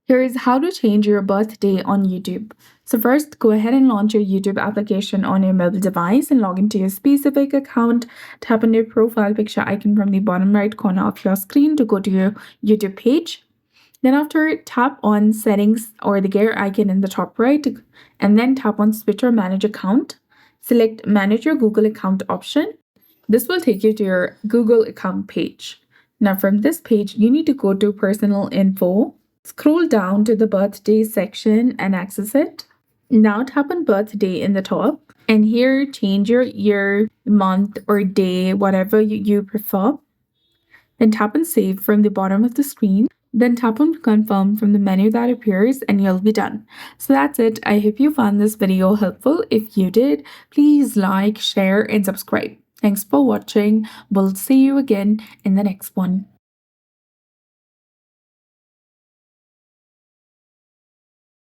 Here is how to change your birthday on YouTube. So first, go ahead and launch your YouTube application on your mobile device and log into your specific account. Tap on your profile picture icon from the bottom right corner of your screen to go to your YouTube page. Then after, tap on settings or the gear icon in the top right, and then tap on switch or manage account. Select manage your Google account option. This will take you to your Google account page. Now from this page, you need to go to personal info. Scroll down to the birthday section and access it. Now tap on birthday in the top, and here change your year, month, or day, whatever you prefer. Then tap on save from the bottom of the screen. Then tap on confirm from the menu that appears and you'll be done. So that's it. I hope you found this video helpful. If you did, please like, share, and subscribe. Thanks for watching. We'll see you again in the next one.